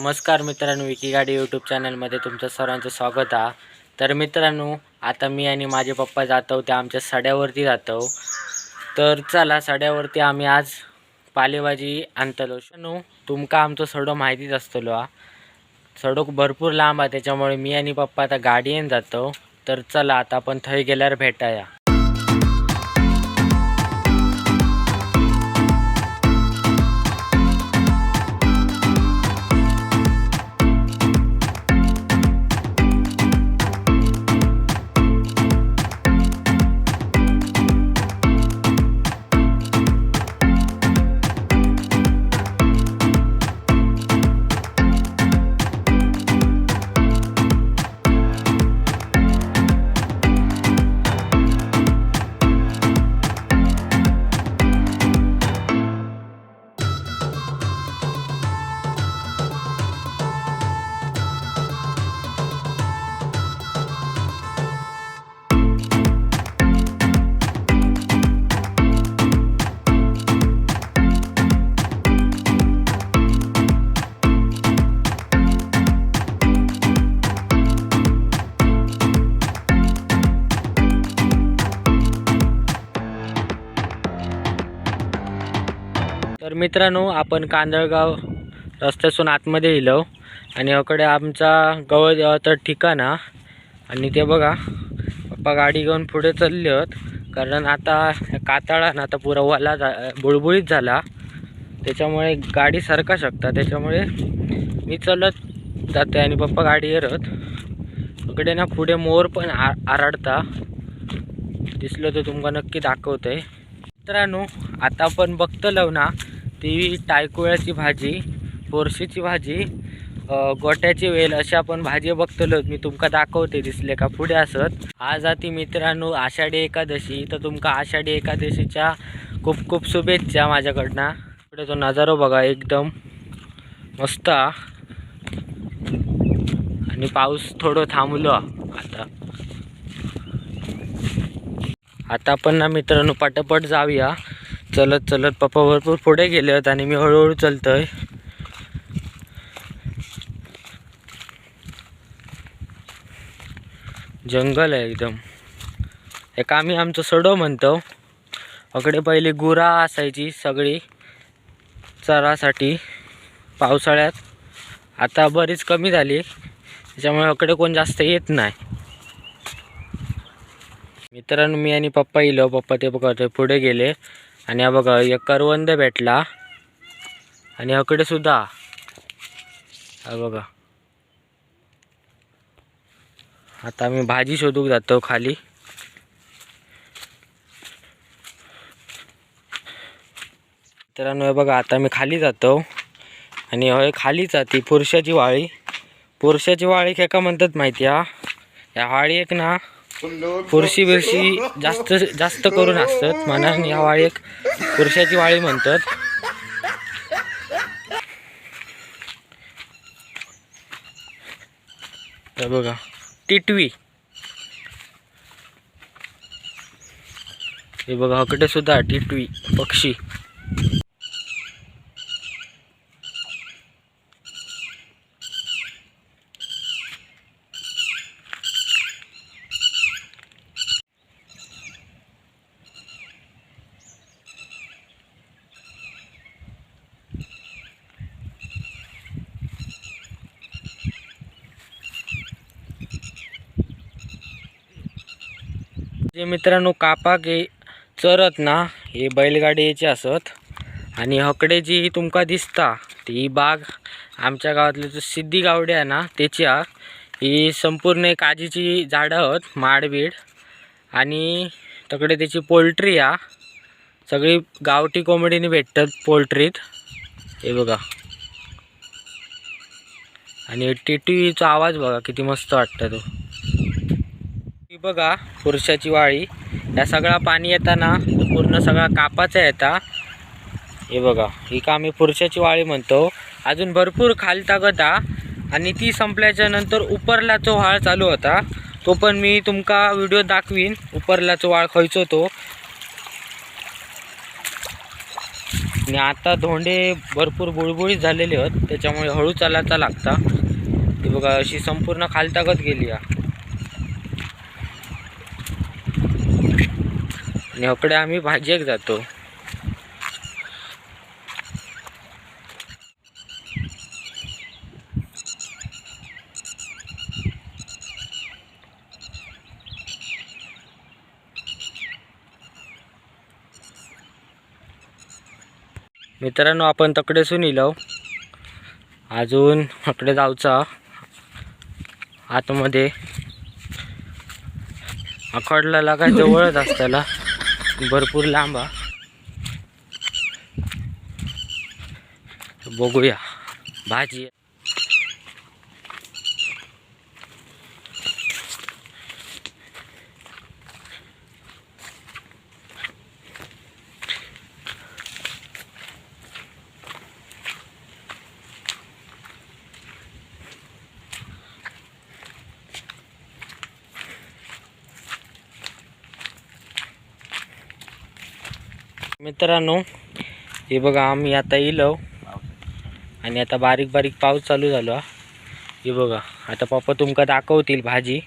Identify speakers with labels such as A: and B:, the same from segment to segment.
A: नमस्कार मित्रांनो, विकी गाडी यूट्यूब चॅनलमध्ये तुमचं सर्वांचं स्वागत आहे। तर मित्रांनो, आता मी आणि माझे पप्पा जातो त्या आमच्या सड्यावरती जातो। तर चला, सड्यावरती आम्ही आज पालेभाजी आणतलो। तुमका आमचं सडो माहितीच असतलो, सडो भरपूर लांब आहे, त्याच्यामुळे मी आणि पप्पा आता गाडीने जातो। तर चला, आता आपण थंय गेल्यावर भेटाया। तर मित्रांनो, आपण कांदळगाव रस्त्यातून आतमध्ये गेलो आणि अकडे आमचा गवळ देवाचं ठिकाण आणि ते बघा, पप्पा गाडी घेऊन पुढे चालले आहेत, कारण आता कातळानं आता पुरा वाला बुळबुळीत झाला, त्याच्यामुळे गाडी सरका शकता, त्याच्यामुळे मी चालत जाते आणि पप्पा गाडी येतात। इकडे ना पुढे मोर पण आरडता दिसलं तर तुमका नक्की दाखवतोय। मित्रांनो, आता आपण बघतलो ना ती टायकुळ्याची भाजी, बोरशीची भाजी, गोट्याची वेल अशी आपण भाजी बघतलो। मी तुमका दाखवते, दिसले का पुढे असत। आज आती मित्रांनो आषाढी एकादशी, तर तुमका आषाढी एकादशीच्या खूप खूप शुभेच्छा माझ्याकडनं। पुढे तो नजारा बघा, एकदम मस्त आणि पाऊस थोडं थांबलो आता आपण ना मित्रांनो पटापट जाऊया। चलत चलत पप्पा भरपूर पुढे गेलेत आणि मी हळूहळू चलतोय। जंगल आहे एकदम, एक आम्ही आमचं सडो म्हणतो। अकडे पहिले गुरा असायची सगळी चरासाठी पावसाळ्यात, आता बरीच कमी झाली, त्याच्यामुळे अकडे कोण जास्त येत नाही। मित्रांनो, मी आणि पप्पा येलो, पप्पा ते बघा पुढे गेले आणि हा बघा एक करवंद भेटला आणि अकडे सुद्धा हा बघा। आता आम्ही भाजी शोधूक जातो खाली। मित्रांनो हे बघा, आता मी खाली जातो आणि होय खालीच ती पुरुषाची वाळी। पुरुषाची वाळी काय म्हणतात माहिती आहे? या वाळी एक ना पुरुषी बिरशी जास्त जास्त करून असतात, म्हणून या वाळी एक पुरुषाची वाळी म्हणतात। तर बघा टिटवी, हे बघा अकडे सुद्धा टिटवी पक्षी। जे मित्रांनो कापाक चरत ना, हे बैलगाडीचे असत आणि हकडे जी तुमका दिसता ती बाग आमच्या गावातले जो सिद्धी गावडे आहे ना त्याची ही संपूर्ण काजीची झाडं आहेत, माडबीड, आणि तकडे त्याची पोल्ट्री सगळी गावठी कोंबडीने भेटतात पोल्ट्रीत, हे बघा। आणि टिटवीचा आवाज बघा किती मस्त वाटतं तो। बघा पुरुषाची वाळी, या सगळा पाणी येताना पूर्ण सगळा कापाचा येता, हे बघा ही का आम्ही पुरुषाची वाळी म्हणतो। अजून भरपूर खाली ताकद आणि ती संपल्याच्या नंतर उपरलाचो वाळ चालू होता, तो पण मी तुमका व्हिडिओ दाखवीन, उपरलाचो वाळ खयचो तो। आणि आता धोंडे भरपूर बुळबुळीत झालेले आहेत, त्याच्यामुळे हळू चालायचा लागता. ती बघा अशी संपूर्ण खालतागत गेली आणि इकडे आम्ही भाजीक जातो. मित्रांनो, आपण तकडेसून इलो अजून अकडे जाऊचा आतमध्ये. अखडला काय जवळच असताला, भरपूर लांब. बघूया भाजी. मित्रांनो, हे बघा आम्ही आता इलो आणि आता बारीक बारीक पाऊस चालू झाला. हे बघा आता पप्पा तुमका दाखवतील भाजी.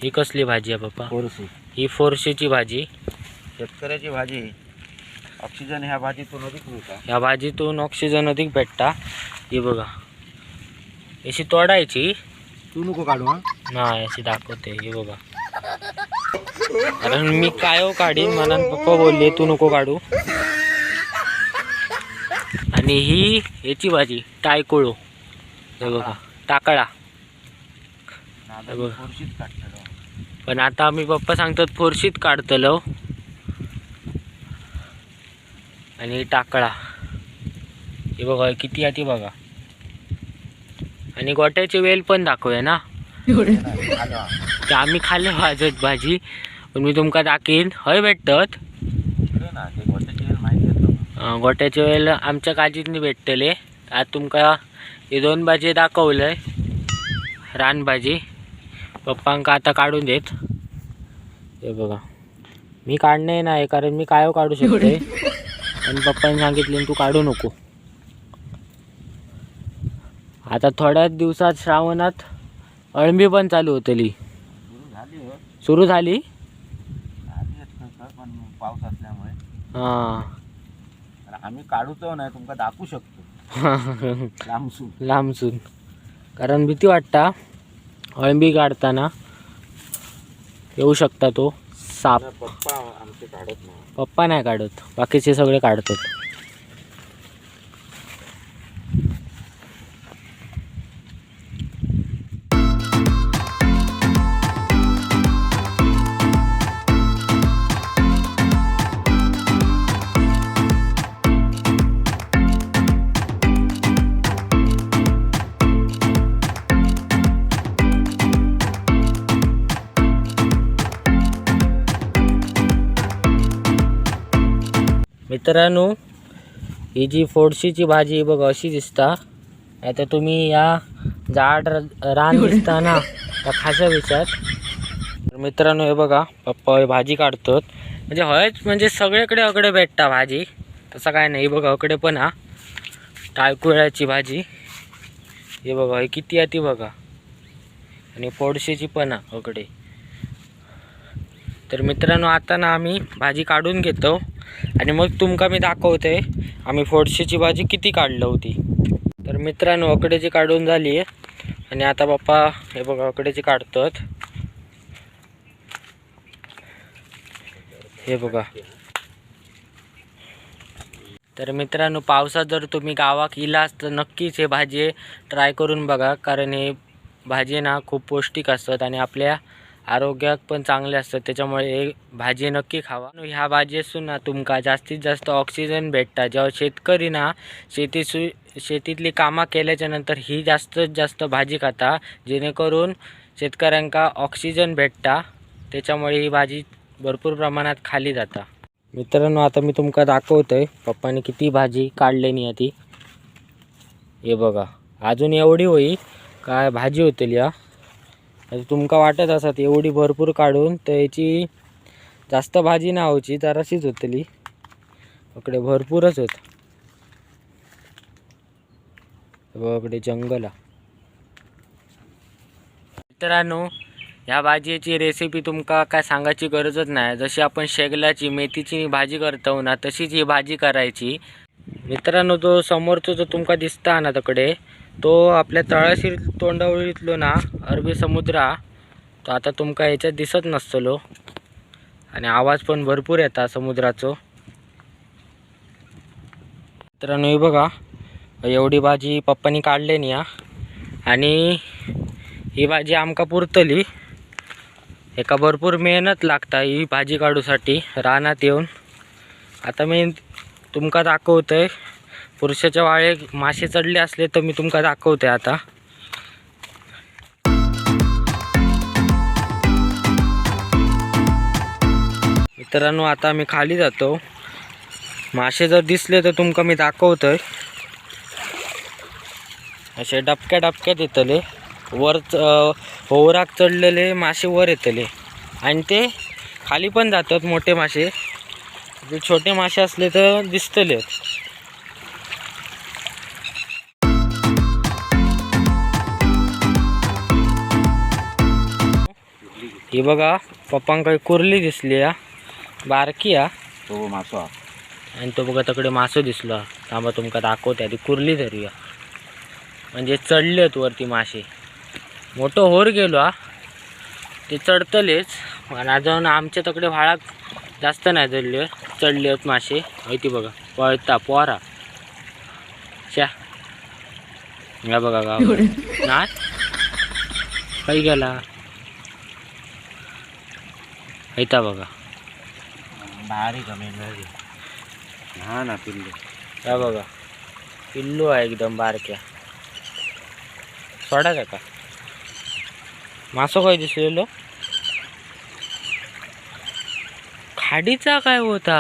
A: ही कसली भाजी आहे पप्पा?
B: फोरशी.
A: ही फोरशीची भाजी,
B: शेतकऱ्याची भाजी. ऑक्सिजन ह्या भाजीतून अधिक मिळता.
A: ह्या भाजीतून ऑक्सिजन अधिक भेटता. हे बघा अशी तोडायची.
B: तू नको काढू. हा
A: नाही अशी दाखवते. हे बघा, कारण मी काय काढीन म्हणून पप्पा बोलले तू नको काढू. आणि ही याची भाजी टायकोळो. हे बघा टाकळा.
B: फोरशीत काढतो.
A: पण आता आम्ही पप्पा सांगतात फोरशीत काढतलो. आणि टाकळा हे बघा किती आहे ती बघा. आणि गोट्याची वेल पण दाखवूया ना. ते आम्ही खाल्ले भाजत भाजी, पण मी तुमका दाखीन. हय भेटतात गोट्याचे वेल आमच्या काजीतनी भेटतले. आज तुमका हे दोन भाजी दाखवलंय. रानभाजी पप्पांका आता काढून देत. हे बघा मी काढणे नाही, कारण मी काय काढू शकते, पण पप्पांनी सांगितले तू काढू नको. आता थोड्याच दिवसात श्रावणात अळंबी पण चालू होतली. सुरू झाली
B: पण पाऊस असल्यामुळे.
A: हां
B: आम्ही काढूतो नाही, तुमका दाखवू शकतो
A: लांबसून. कारण भीती वाटता अळंबी काढताना येऊ शकता तो साप.
B: पप्पा आमचे काढत नाही.
A: पप्पा नाही काढत, बाकीचे सगळे काढतात. मित्रांनो, ही जी फोडशीची भाजी बघा अशी दिसता. आता तुम्ही या झाड रान दिसता ना त्या खाशा विचार. मित्रांनो हे बघा पप्पा भाजी काढतात. म्हणजे हयच म्हणजे सगळीकडे अकडे भेटता भाजी, तसं काय नाही. बघा अकडे पण हा टाळकुळ्याची भाजी. हे बघा हे किती आहे ती बघा. आणि फोडशीची पण हा अकडे. तर मित्रांनो आता ना आम्ही भाजी काढून घेतो आणि मग तुमका मी दाखवते आम्ही फोडशीची भाजी किती काढली होती. तर मित्रांनो अकडेची काढून झाली आहे आणि आता पप्पा हे बघा अकडेची काढतात. हे बघा. तर मित्रांनो पावसात जर तुम्ही गावात इलास तर नक्कीच हे भाजी ट्राय करून बघा, कारण हे भाजी ना खूप पौष्टिक असतात आणि आपल्या आरोग्यात पण चांगले असतात. त्याच्यामुळे हे भाजी नक्की खावा. ह्या भाजीसून ना तुमका जास्तीत जास्त ऑक्सिजन भेटता. जेव्हा शेतकरी ना शेतीतली कामं केल्याच्या नंतर ही जास्तीत जास्त भाजी खाता, जेणेकरून शेतकऱ्यांका ऑक्सिजन भेटता. त्याच्यामुळे ही भाजी भरपूर प्रमाणात खाली जाता. मित्रांनो आता मी तुमका दाखवतोय पप्पानी किती भाजी काढलेली आहे ती. हे बघा अजून एवढी होई काय भाजी होतली. तुमका वाटत असत एवढी भरपूर काढून तर याची जास्त भाजी ना होची जराशीच होतली. इकडे भरपूरच होत. इकडे जंगल आहे. मित्रांनो, ह्या भाजीची रेसिपी तुमका काय सांगायची गरजच नाही. जशी आपण शेगलाची मेथीची भाजी करतो ना तशीच ही भाजी करायची. मित्रांनो, तो समोरचा जो तुमका दिसता ना तकडे, तो आपल्या तळाशी तोंडावळीतलो ना अरबी समुद्र. तो आता तुमका ह्याच्यात दिसत नसतलो आणि आवाज पण भरपूर येता समुद्राचो. मित्रांनो, हे बघा एवढी भाजी पप्पानी काढलेली या आणि ही भाजी आमका पुरतली. एका भरपूर मेहनत लागता ही भाजी काढूसाठी रानात येऊन. आता मी तुमका दाखवतोय. पुरुषाच्या वाळे मासे चढले असले तर मी तुमका दाखवतोय आता. मित्रांनो, आता मी खाली जातो. मासे जर दिसले तर तुमका मी दाखवतोय. असे डबक्या डबक्यात येतले वर. होवराक चढलेले मासे वर येतले आणि ते खाली पण जातात. मोठे मासे जे छोटे मासे असले तर दिसतले. ही बघा पप्पांक काही कुर्ली दिसली या बारकी या.
B: तो मासो
A: आणि तो बघा तकडे मासो दिसला. थांबा तुमका दाखवते आधी कुर्ली धरूया. म्हणजे चढलेत वरती मासे. मोठं होर गेलो हा. ते चढतलेच आणि अजून आमच्या तकडे व्हाळाक जास्त नाही चढले आहेत मासे. माहिती बघा पळता पोरा शा. या बघा गाव ना काही गेला. ऐता बघा
B: भारी कमी हा ना पिल्लू.
A: या बघा पिल्लू आहे एकदम बारक्या. सोडायचा का मासो काय दिसलेलो. खाडीचा काय होता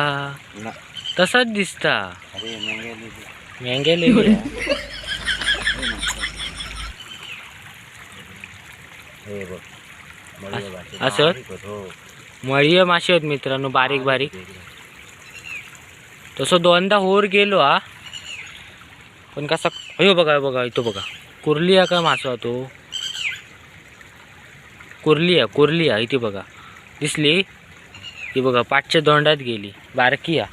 A: तसाच दिसता.
B: अरे
A: मेंगेले असं मळीय मासे आहेत मित्रांनो, बारीक बारीक. तसं दोनदा होर गेलो हा. पण कसा अयो बघा बघा इथं बघा कुर्ली आहे का मासो तो. कुर्ली आहे इथे बघा दिसली. ती बघा पाठच्या दोंडात गेली बारकी या.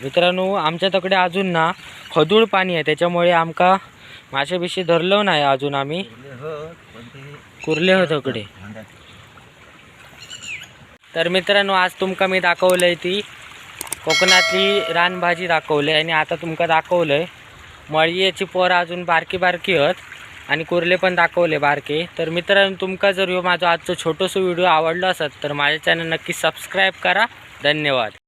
A: मित्रांनो, आमच्या तकडे अजून ना खदूळ पाणी आहे त्याच्यामुळे आमका मासे बिशे धरलो नाही अजून आम्ही. कुर्ले हो तकडे. तर मित्रांनो, आज तुमका मी दाखवलंय ती कोकणातली रानभाजी दाखवली आणि आता तुमका दाखवलंय मळीची पोरं अजून बारकी बारकी आहेत आणि कुर्ले पण दाखवले बारके. तर मित्रांनो, तुमका जर माझा आजचा छोटोसं व्हिडिओ आवडला असेल तर माझ्या चॅनल नक्की सबस्क्राईब करा. धन्यवाद.